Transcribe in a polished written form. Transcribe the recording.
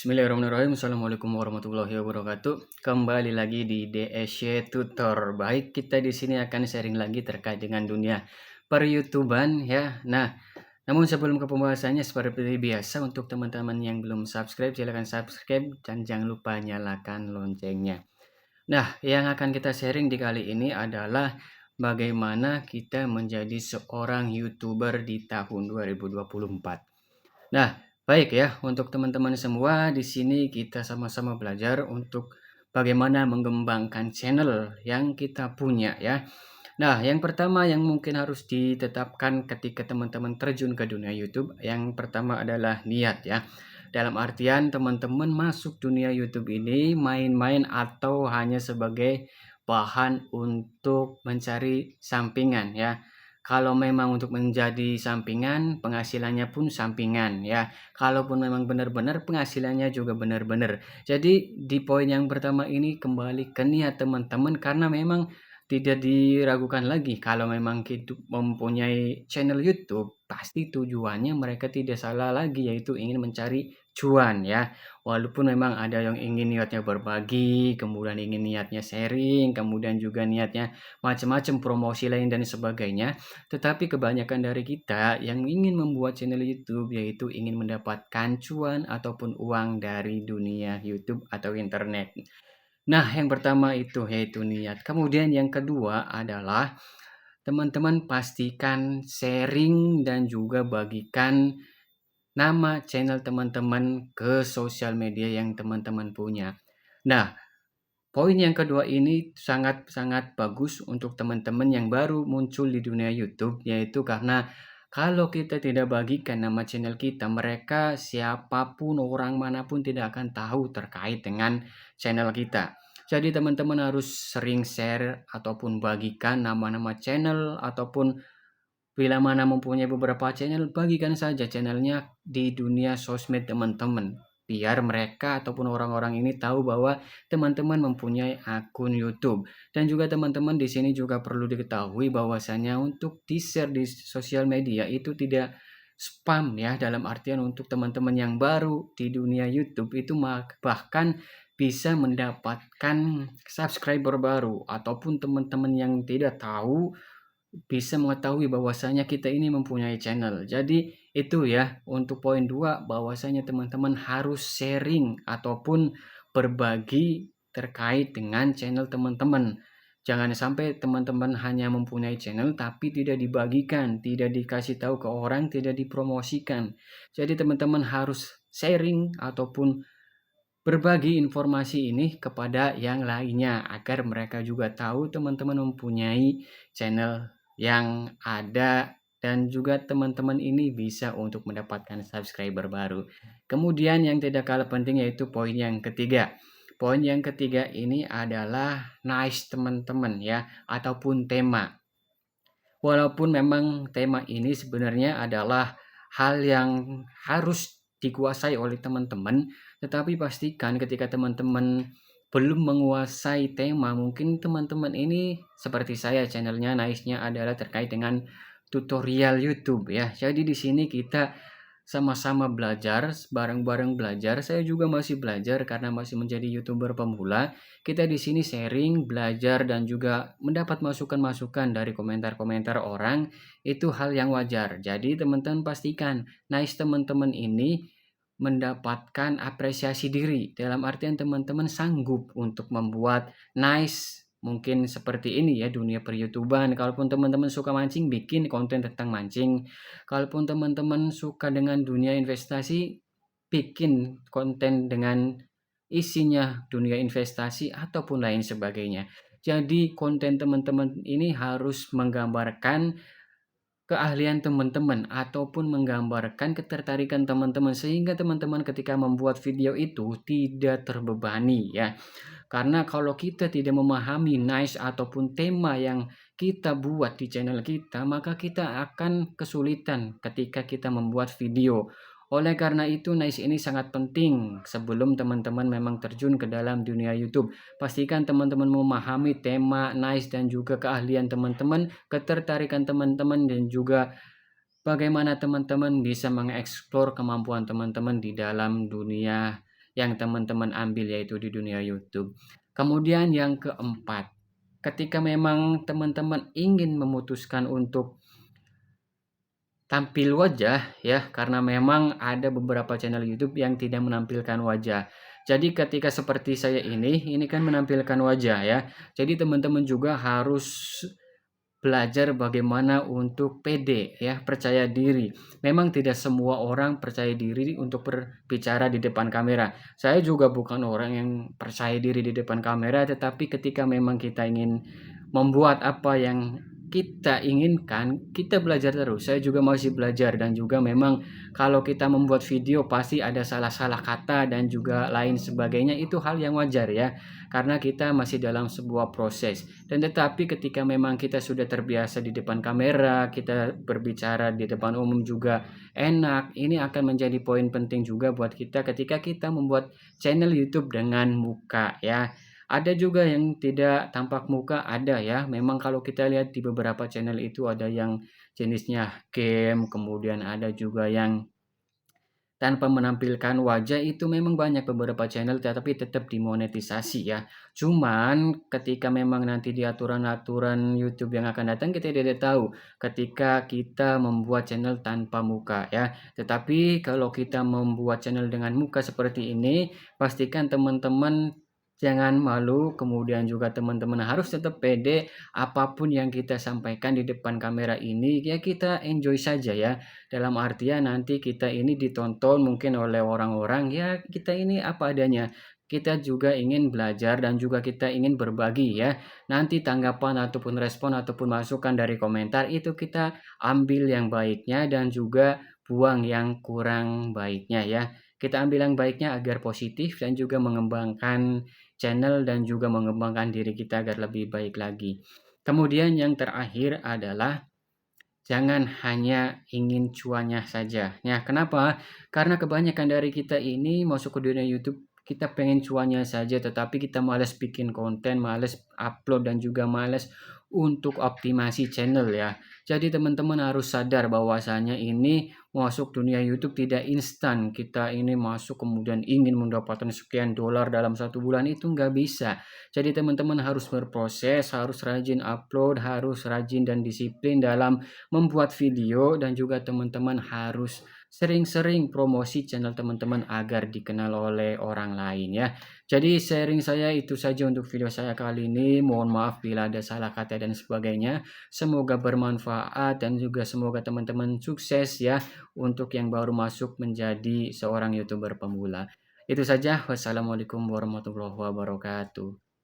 Bismillahirrahmanirrahim. Assalamualaikum warahmatullahi wabarakatuh. Kembali lagi di DSY Tutor. Baik, kita di sini akan sharing lagi terkait dengan dunia per-YouTuban ya. Nah, namun sebelum ke pembahasannya seperti biasa untuk teman-teman yang belum subscribe silahkan subscribe dan jangan lupa nyalakan loncengnya. Nah, yang akan kita sharing di kali ini adalah bagaimana kita menjadi seorang YouTuber di tahun 2024. Nah, baik ya, untuk teman-teman semua di sini kita sama-sama belajar untuk bagaimana mengembangkan channel yang kita punya ya. Nah, yang pertama yang mungkin harus ditetapkan ketika teman-teman terjun ke dunia YouTube, yang pertama adalah niat ya. Dalam artian teman-teman masuk dunia YouTube ini main-main atau hanya sebagai bahan untuk mencari sampingan ya. Kalau memang untuk menjadi sampingan, penghasilannya pun sampingan ya. Kalaupun memang benar-benar penghasilannya juga benar-benar. Jadi di poin yang pertama ini kembali ke niat teman-teman karena memang tidak diragukan lagi kalau memang kita mempunyai channel YouTube, pasti tujuannya mereka tidak salah lagi yaitu ingin mencari cuan ya. Walaupun memang ada yang ingin niatnya berbagi, kemudian ingin niatnya sharing, kemudian juga niatnya macam-macam promosi lain dan sebagainya. Tetapi kebanyakan dari kita yang ingin membuat channel YouTube yaitu ingin mendapatkan cuan ataupun uang dari dunia YouTube atau internet. Nah, yang pertama itu yaitu niat. Kemudian yang kedua adalah teman-teman pastikan sharing dan juga bagikan nama channel teman-teman ke sosial media yang teman-teman punya. Nah, poin yang kedua ini sangat-sangat bagus untuk teman-teman yang baru muncul di dunia YouTube, yaitu karena kalau kita tidak bagikan nama channel kita, mereka siapapun orang manapun tidak akan tahu terkait dengan channel kita. Jadi teman-teman harus sering share ataupun bagikan nama-nama channel ataupun bila mana mempunyai beberapa channel, bagikan saja channelnya di dunia sosmed teman-teman. Biar mereka ataupun orang-orang ini tahu bahwa teman-teman mempunyai akun YouTube. Dan juga teman-teman di sini juga perlu diketahui bahwasanya untuk di-share di sosial media itu tidak spam ya, dalam artian untuk teman-teman yang baru di dunia YouTube itu bahkan bisa mendapatkan subscriber baru ataupun teman-teman yang tidak tahu bisa mengetahui bahwasanya kita ini mempunyai channel. Jadi itu ya untuk poin 2 bahwasanya teman-teman harus sharing ataupun berbagi terkait dengan channel teman-teman. Jangan sampai teman-teman hanya mempunyai channel tapi tidak dibagikan, tidak dikasih tahu ke orang, tidak dipromosikan. Jadi teman-teman harus sharing ataupun berbagi informasi ini kepada yang lainnya agar mereka juga tahu teman-teman mempunyai channel yang ada dan juga teman-teman ini bisa untuk mendapatkan subscriber baru. Kemudian yang tidak kalah penting yaitu poin yang ketiga. Poin yang ketiga ini adalah nice teman-teman ya ataupun tema. Walaupun memang tema ini sebenarnya adalah hal yang harus dikuasai oleh teman-teman, tetapi pastikan ketika teman-teman belum menguasai tema, mungkin teman-teman ini seperti saya channelnya nice-nya adalah terkait dengan tutorial YouTube ya. Jadi di sini kita sama-sama belajar, bareng-bareng belajar. Saya juga masih belajar karena masih menjadi YouTuber pemula. Kita di sini sharing, belajar dan juga mendapat masukan-masukan dari komentar-komentar orang. Itu hal yang wajar. Jadi teman-teman pastikan nice teman-teman ini mendapatkan apresiasi diri. Dalam artian teman-teman sanggup untuk membuat nice mungkin seperti ini ya dunia per-YouTuban. Kalaupun teman-teman suka mancing, bikin konten tentang mancing. Kalaupun teman-teman suka dengan dunia investasi, bikin konten dengan isinya dunia investasi ataupun lain sebagainya. Jadi konten teman-teman ini harus menggambarkan keahlian teman-teman ataupun menggambarkan ketertarikan teman-teman sehingga teman-teman ketika membuat video itu tidak terbebani ya. Karena kalau kita tidak memahami niche ataupun tema yang kita buat di channel kita, maka kita akan kesulitan ketika kita membuat video. Oleh karena itu, niche ini sangat penting sebelum teman-teman memang terjun ke dalam dunia YouTube. Pastikan teman-teman memahami tema, niche, dan juga keahlian teman-teman, ketertarikan teman-teman, dan juga bagaimana teman-teman bisa mengeksplor kemampuan teman-teman di dalam dunia yang teman-teman ambil yaitu di dunia YouTube. Kemudian yang keempat, ketika memang teman-teman ingin memutuskan untuk tampil wajah ya, karena memang ada beberapa channel YouTube yang tidak menampilkan wajah. Jadi ketika seperti saya ini kan menampilkan wajah ya. Jadi teman-teman juga harus belajar bagaimana untuk pede ya, percaya diri. Memang tidak semua orang percaya diri untuk berbicara di depan kamera. Saya juga bukan orang yang percaya diri di depan kamera, tetapi ketika memang kita ingin membuat apa yang kita inginkan, kita belajar terus. Saya juga masih belajar dan juga memang kalau kita membuat video pasti ada salah-salah kata dan juga lain sebagainya, itu hal yang wajar ya. Karena kita masih dalam sebuah proses. Dan tetapi ketika memang kita sudah terbiasa di depan kamera, kita berbicara di depan umum juga enak, ini akan menjadi poin penting juga buat kita ketika kita membuat channel YouTube dengan muka ya. Ada juga yang tidak tampak muka, ada ya. Memang kalau kita lihat di beberapa channel itu ada yang jenisnya game, kemudian ada juga yang tanpa menampilkan wajah, itu memang banyak beberapa channel tetapi tetap dimonetisasi ya. Cuman ketika memang nanti di aturan-aturan YouTube yang akan datang kita tidak tahu ketika kita membuat channel tanpa muka ya. Tetapi kalau kita membuat channel dengan muka seperti ini, pastikan teman-teman jangan malu, kemudian juga teman-teman harus tetap pede apapun yang kita sampaikan di depan kamera ini ya, kita enjoy saja ya. Dalam artian nanti kita ini ditonton mungkin oleh orang-orang, ya kita ini apa adanya. Kita juga ingin belajar dan juga kita ingin berbagi ya. Nanti tanggapan ataupun respon ataupun masukan dari komentar itu kita ambil yang baiknya dan juga buang yang kurang baiknya ya. Kita ambil yang baiknya agar positif dan juga mengembangkan channel dan juga mengembangkan diri kita agar lebih baik lagi. Kemudian yang terakhir adalah jangan hanya ingin cuannya saja. Ya, kenapa? Karena kebanyakan dari kita ini masuk ke dunia YouTube, kita pengen cuannya saja, tetapi kita males bikin konten, males upload, dan juga males untuk optimasi channel ya. Jadi teman-teman harus sadar bahwasanya ini masuk dunia YouTube tidak instan. Kita ini masuk kemudian ingin mendapatkan sekian dolar dalam 1 bulan, itu nggak bisa. Jadi teman-teman harus berproses, harus rajin upload, harus rajin dan disiplin dalam membuat video, dan juga teman-teman harus sering-sering promosi channel teman-teman agar dikenal oleh orang lain ya. Jadi sharing saya itu saja untuk video saya kali ini. Mohon maaf bila ada salah kata dan sebagainya. Semoga bermanfaat dan juga semoga teman-teman sukses ya untuk yang baru masuk menjadi seorang YouTuber pemula. Itu saja. Wassalamualaikum warahmatullahi wabarakatuh.